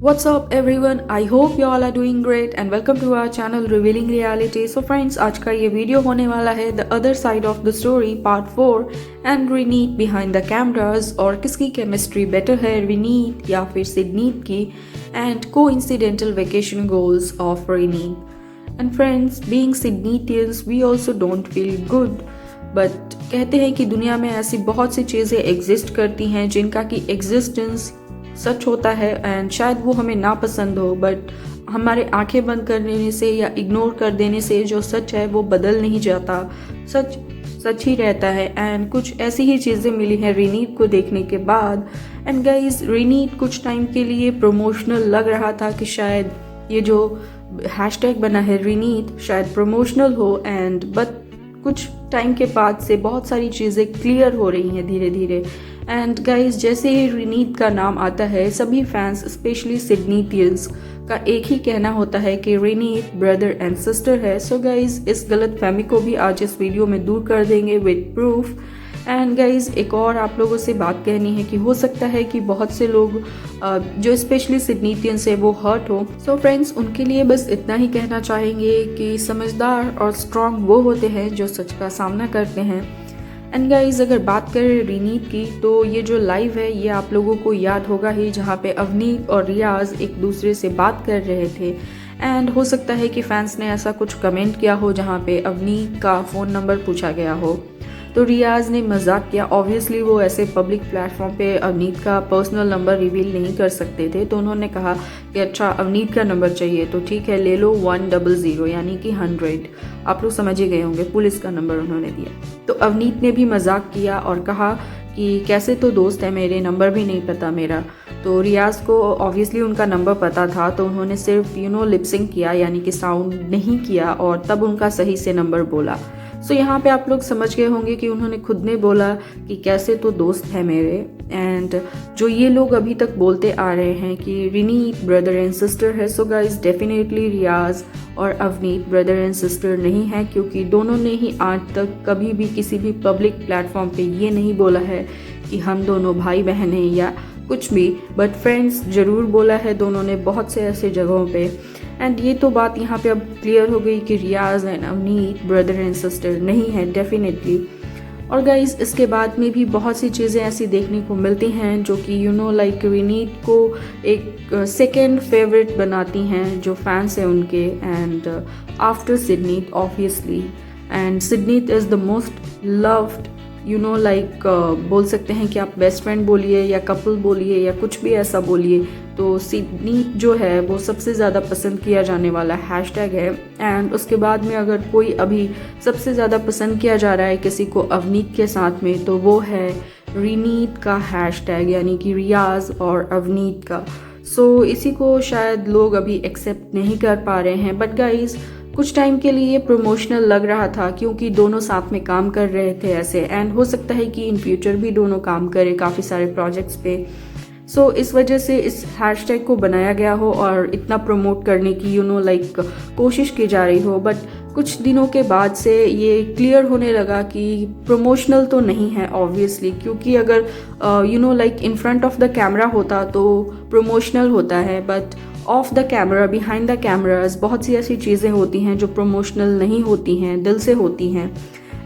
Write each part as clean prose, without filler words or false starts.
What's up everyone? I hope you all are doing great and welcome to our channel Revealing Reality. So friends, आज का ये video होने वाला है The Other Side of the Story Part 4 and Reneet Behind the Cameras, और किसकी chemistry better है, Reneet या फिर सिडनीत की, and coincidental vacation goals of Reneet. And friends, being Sydneytians, we also don't feel good. But कहते हैं कि दुनिया में ऐसी बहुत सी चीज़ें एग्जिस्ट करती हैं जिनका कि एग्जिस्टेंस सच होता है एंड शायद वो हमें ना पसंद हो, बट हमारे आंखें बंद कर देने से या इग्नोर कर देने से जो सच है वो बदल नहीं जाता, सच सच ही रहता है। एंड कुछ ऐसी ही चीज़ें मिली हैं रिनीत को देखने के बाद। एंड गाइज, रिनीत कुछ टाइम के लिए प्रमोशनल लग रहा था कि शायद ये जो हैशटैग बना है रिनीत शायद प्रमोशनल हो, एंड बट कुछ टाइम के बाद से बहुत सारी चीज़ें क्लियर हो रही हैं धीरे धीरे। एंड गाइज, जैसे ही रिनीत का नाम आता है सभी फैंस स्पेशली सिडनीटियंस का एक ही कहना होता है कि रिनीत ब्रदर एंड सिस्टर है। सो गाइज, इस गलत फहमी को भी आज इस वीडियो में दूर कर देंगे विद प्रूफ। एंड गाइज, एक और आप लोगों से बात कहनी है कि हो सकता है कि बहुत से लोग जो स्पेशली सिडनीटियंस है वो हर्ट हो। सो फ्रेंड्स, उनके लिए बस इतना ही कहना चाहेंगे कि समझदार और स्ट्रॉन्ग वो होते हैं जो सच का सामना करते हैं। एंड गाइज, अगर बात करें रिनीत की तो ये जो लाइव है ये आप लोगों को याद होगा ही, जहाँ पे अवनीत और रियाज एक दूसरे से बात कर रहे थे। एंड हो सकता है कि फैंस ने ऐसा कुछ कमेंट किया हो जहाँ पे अवनीत का फ़ोन नंबर पूछा गया हो, तो रियाज ने मजाक किया। ऑब्वियसली वो ऐसे पब्लिक प्लेटफॉर्म पे अवनीत का पर्सनल नंबर रिवील नहीं कर सकते थे, तो उन्होंने कहा कि अच्छा अवनीत का नंबर चाहिए तो ठीक है ले लो 100 यानी कि 100, आप लोग समझ ही गए होंगे, पुलिस का नंबर उन्होंने दिया। तो अवनीत ने भी मजाक किया और कहा कि कैसे तो दोस्त है मेरे, नंबर भी नहीं पता मेरा। तो रियाज को ऑब्वियसली उनका नंबर पता था, तो उन्होंने सिर्फ लिपसिंग किया यानी कि साउंड नहीं किया और तब उनका सही से नंबर बोला। सो यहाँ पे आप लोग समझ गए होंगे कि उन्होंने खुद ने बोला कि कैसे तो दोस्त है मेरे। एंड जो ये लोग अभी तक बोलते आ रहे हैं कि रिनीत ब्रदर एंड सिस्टर है, सो गाइज डेफिनेटली रियाज और अवनीत ब्रदर एंड सिस्टर नहीं है, क्योंकि दोनों ने ही आज तक कभी भी किसी भी पब्लिक प्लेटफॉर्म पे ये नहीं बोला है कि हम दोनों भाई बहन हैं या कुछ भी, बट फ्रेंड्स ज़रूर बोला है दोनों ने बहुत से ऐसे जगहों पे। एंड ये तो बात यहाँ पे अब क्लियर हो गई कि Riyaz and Avneet brother and sister नहीं है डेफिनेटली। और गाइज, इसके बाद में भी बहुत सी चीज़ें ऐसी देखने को मिलती हैं जो कि लाइक रिनीत को एक सेकेंड फेवरेट बनाती हैं जो फैंस हैं उनके, and after Sidneet obviously. And Sidneet is the most loved like बोल सकते हैं कि आप बेस्ट फ्रेंड बोलिए या कपल बोलिए या कुछ भी ऐसा बोलिए, तो सिडनीत जो है वो सबसे ज़्यादा पसंद किया जाने वाला हैशटैग है। एंड उसके बाद में अगर कोई अभी सबसे ज़्यादा पसंद किया जा रहा है किसी को अवनीत के साथ में, तो वो है रिनीत का हैशटैग यानी कि रियाज और अवनीत का। सो इसी को शायद लोग अभी एक्सेप्ट नहीं कर पा रहे हैं, बट गाइज कुछ टाइम के लिए प्रमोशनल लग रहा था क्योंकि दोनों साथ में काम कर रहे थे ऐसे, एंड हो सकता है कि इन फ्यूचर भी दोनों काम करें काफ़ी सारे प्रोजेक्ट्स पे। सो इस वजह से इस हैशटैग को बनाया गया हो और इतना प्रमोट करने की लाइक कोशिश की जा रही हो, बट कुछ दिनों के बाद से ये क्लियर होने लगा कि प्रमोशनल तो नहीं है ऑब्वियसली, क्योंकि अगर like in front of the camera होता तो प्रमोशनल होता है, but of the camera behind the cameras बहुत सी ऐसी चीज़ें होती हैं जो प्रमोशनल नहीं होती हैं, दिल से होती हैं।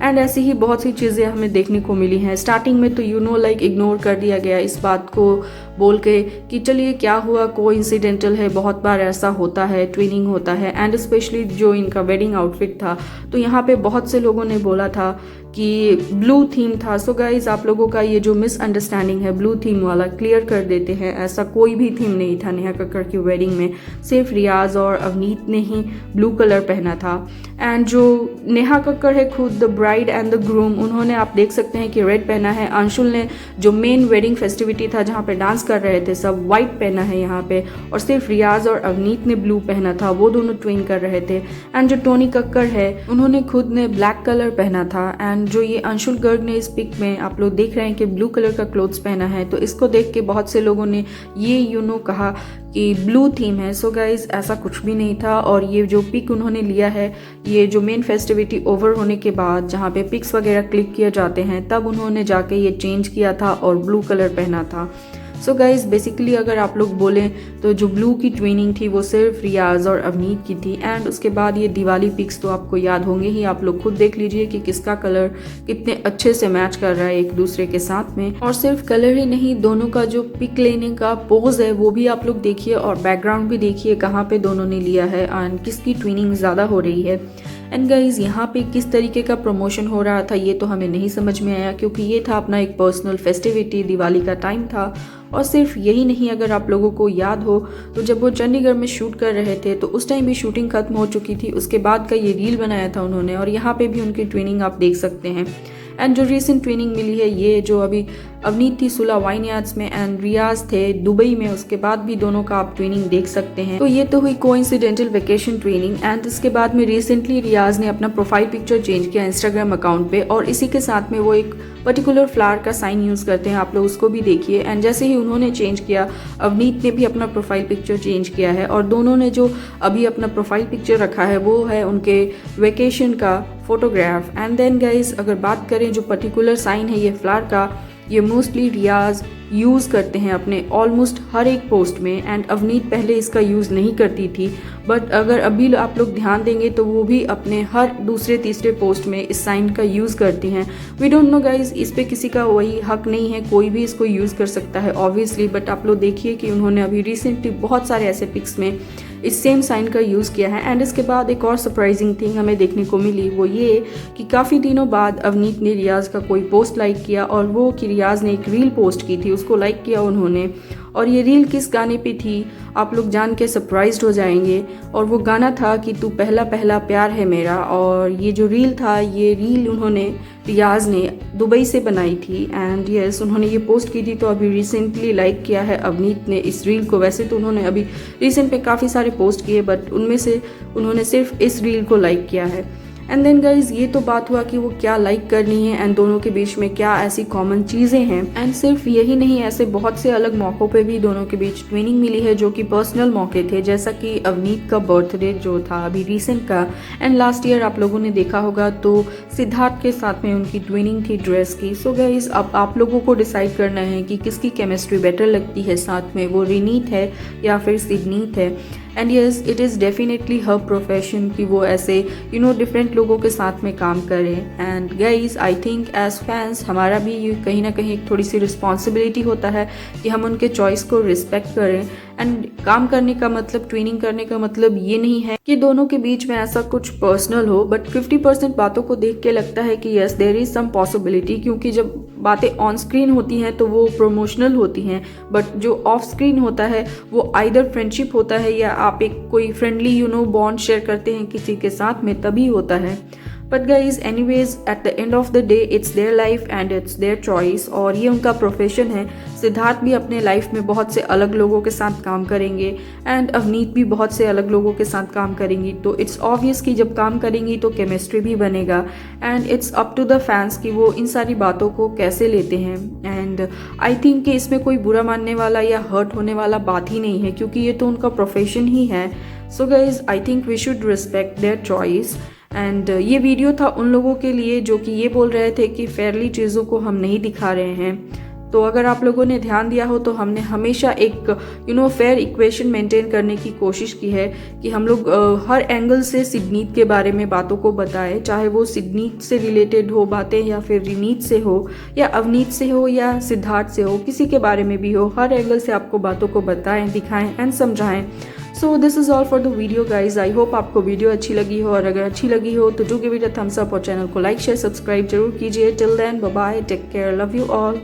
एंड ऐसी ही बहुत सी चीज़ें हमें देखने को मिली हैं। स्टार्टिंग में तो लाइक इग्नोर कर दिया गया इस बात को बोल के कि चलिए क्या हुआ, कोइंसिडेंटल है, बहुत बार ऐसा होता है, ट्विनिंग होता है। एंड स्पेशली जो इनका वेडिंग आउटफिट था तो यहाँ पे बहुत से लोगों ने बोला था कि ब्लू थीम था। सो गाइज, आप लोगों का ये जो मिसअंडरस्टैंडिंग है ब्लू थीम वाला क्लियर कर देते हैं, ऐसा कोई भी थीम नहीं था नेहा कक्कड़ की वेडिंग में, सिर्फ रियाज और अवनीत ने ही ब्लू कलर पहना था। एंड जो नेहा कक्कड़ है खुद the bride and the groom, उन्होंने आप देख सकते हैं कि रेड पहना है। अंशुल ने जो मेन वेडिंग फेस्टिविटी था जहाँ पे डांस कर रहे थे सब, वाइट पहना है यहाँ पे, और सिर्फ रियाज और अवनीत ने ब्लू पहना था, वो दोनों ट्विन कर रहे थे। एंड जो टोनी कक्कड़ है उन्होंने खुद ने ब्लैक कलर पहना था। एंड जो ये अंशुल गर्ग ने इस पिक में आप लोग देख रहे हैं कि ब्लू कलर का क्लोथ्स पहना है, तो इसको देख के बहुत से लोगों ने ये कहा कि ब्लू थीम है। सो गाइज, ऐसा कुछ भी नहीं था। और ये जो पिक उन्होंने लिया है ये जो मेन फेस्टिविटी ओवर होने के बाद जहाँ पे पिक्स वगैरह क्लिक किए जाते हैं तब उन्होंने जाके ये चेंज किया था और ब्लू कलर पहना था। सो गाइज बेसिकली अगर आप लोग बोलें तो जो ब्लू की ट्विनिंग थी वो सिर्फ रियाज और अवनीत की थी। एंड उसके बाद ये दिवाली पिक्स तो आपको याद होंगे ही, आप लोग खुद देख लीजिए कि किसका कलर कितने अच्छे से मैच कर रहा है एक दूसरे के साथ में। और सिर्फ कलर ही नहीं, दोनों का जो पिक लेने का पोज है वो भी आप लोग देखिए और बैकग्राउंड भी देखिए कहाँ पे दोनों ने लिया है एंड किसकी ट्विनिंग ज़्यादा हो रही है। एंड गाइज यहाँ पे किस तरीके का प्रमोशन हो रहा था ये तो हमें नहीं समझ में आया, क्योंकि ये था अपना एक पर्सनल फेस्टिविटी, दिवाली का टाइम था। और सिर्फ यही नहीं, अगर आप लोगों को याद हो तो जब वो चंडीगढ़ में शूट कर रहे थे तो उस टाइम भी शूटिंग खत्म हो चुकी थी, उसके बाद का ये रील बनाया था उन्होंने और यहाँ पे भी उनकी ट्विनिंग आप देख सकते हैं। एंड जो रिसेंट ट्विनिंग मिली है ये जो अभी अवनीत थी सुला वाइन यार्ड्स में एंड रियाज थे दुबई में, उसके बाद भी दोनों का आप ट्विनिंग देख सकते हैं। तो ये तो हुई कोइंसिडेंटल वेकेशन ट्विनिंग। एंड इसके बाद में रिसेंटली रियाज ने अपना प्रोफाइल पिक्चर चेंज किया इंस्टाग्राम अकाउंट पे और इसी के साथ में वो एक पर्टिकुलर फ्लावर का साइन यूज़ करते हैं, आप लोग उसको भी देखिए। एंड जैसे ही उन्होंने चेंज किया अवनीत ने भी अपना प्रोफाइल पिक्चर चेंज किया है और दोनों ने जो अभी अपना प्रोफाइल पिक्चर रखा है वो है उनके वेकेशन का फोटोग्राफ। एंड देन गाइज अगर बात करें जो पर्टिकुलर साइन है ये फ्लावर का, ये मोस्टली रियाज यूज़ करते हैं अपने ऑलमोस्ट हर एक पोस्ट में। एंड अवनीत पहले इसका यूज़ नहीं करती थी, बट अगर अभी आप लोग ध्यान देंगे तो वो भी अपने हर दूसरे तीसरे पोस्ट में इस साइन का यूज़ करती हैं। वी डोंट नो गाइज, इस पे किसी का वही हक नहीं है, कोई भी इसको यूज़ कर सकता है ऑब्वियसली, बट आप लोग देखिए कि उन्होंने अभी रिसेंटली बहुत सारे ऐसे पिक्स में इस सेम साइन का यूज़ किया है। एंड इसके बाद एक और सरप्राइजिंग थिंग हमें देखने को मिली, वो ये कि काफ़ी दिनों बाद अवनीत ने रियाज का कोई पोस्ट लाइक किया और वो कि रियाज ने एक रील पोस्ट की थी, उसको लाइक किया उन्होंने। और ये रील किस गाने पे थी आप लोग जान के सरप्राइज्ड हो जाएंगे, और वो गाना था कि तू पहला पहला प्यार है मेरा। और ये जो रील था ये रील उन्होंने रियाज ने दुबई से बनाई थी। एंड यस उन्होंने ये पोस्ट की थी तो अभी रिसेंटली लाइक किया है अवनीत ने इस रील को। वैसे तो उन्होंने अभी रिसेंट पे काफ़ी सारे पोस्ट किए बट उनमें से उन्होंने सिर्फ इस रील को लाइक किया है। एंड देन गाइज ये तो बात हुआ कि वो क्या लाइक करनी है एंड दोनों के बीच में क्या ऐसी कॉमन चीज़ें हैं। एंड सिर्फ यही नहीं, ऐसे बहुत से अलग मौक़ों पे भी दोनों के बीच ट्विनिंग मिली है जो कि पर्सनल मौके थे, जैसा कि अवनीत का बर्थडे जो था अभी रिसेंट का। एंड लास्ट ईयर आप लोगों ने देखा होगा तो सिद्धार्थ के साथ में उनकी ट्विनिंग थी ड्रेस की। सो गाइज अब आप लोगों को डिसाइड करना है कि किसकी केमिस्ट्री बेटर लगती है साथ में, वो रिनीत है या फिर सिडनीत है। And yes it is definitely her profession कि वो ऐसे डिफरेंट लोगों के साथ में काम करें। And guys I think as fans हमारा भी ये कहीं ना कहीं एक थोड़ी सी रिस्पॉन्सिबिलिटी होता है कि हम उनके चॉइस को रिस्पेक्ट करें। एंड काम करने का मतलब, ट्विनिंग करने का मतलब ये नहीं है कि दोनों के बीच में ऐसा कुछ पर्सनल हो, बट 50% बातों को देख के लगता है कि yes there is some possibility, क्योंकि जब बातें ऑन स्क्रीन होती हैं तो वो प्रमोशनल होती हैं, बट जो ऑफ स्क्रीन होता है वो आइदर फ्रेंडशिप होता है या आप एक कोई फ्रेंडली बॉन्ड शेयर करते हैं किसी के साथ में, तभी होता है। But guys anyways at the end of the day it's their life and it's their choice, और ये उनका प्रोफेशन है। सिद्धार्थ भी अपने लाइफ में बहुत से अलग लोगों के साथ काम करेंगे एंड अवनीत भी बहुत से अलग लोगों के साथ काम करेंगी, तो इट्स ऑब्वियस कि जब काम करेंगी तो केमिस्ट्री भी बनेगा। And it's up to the fans कि वो इन सारी बातों को कैसे लेते हैं। एंड आई थिंक कि इसमें कोई बुरा मानने वाला या हर्ट होने वाला बात ही नहीं है, क्योंकि ये तो उनका प्रोफेशन ही है। So guys I think we should respect their choice. एंड ये वीडियो था उन लोगों के लिए जो कि ये बोल रहे थे कि फेयरली चीज़ों को हम नहीं दिखा रहे हैं। तो अगर आप लोगों ने ध्यान दिया हो तो हमने हमेशा एक फेयर इक्वेशन मेंटेन करने की कोशिश की है कि हम लोग हर एंगल से सिडनीत के बारे में बातों को बताएं, चाहे वो सिडनीत से रिलेटेड हो बातें या फिर रिनीत से हो या अवनीत से हो या सिद्धार्थ से हो, किसी के बारे में भी हो, हर एंगल से आपको बातों को बताएं, दिखाएं एंड समझाएं। So this is all for the video guys. I hope आपको वीडियो अच्छी लगी हो, और अगर अच्छी लगी हो तो do give it a thumbs up और चैनल को लाइक शेयर सब्सक्राइब जरूर कीजिए। Till then bye bye, take care, love you all.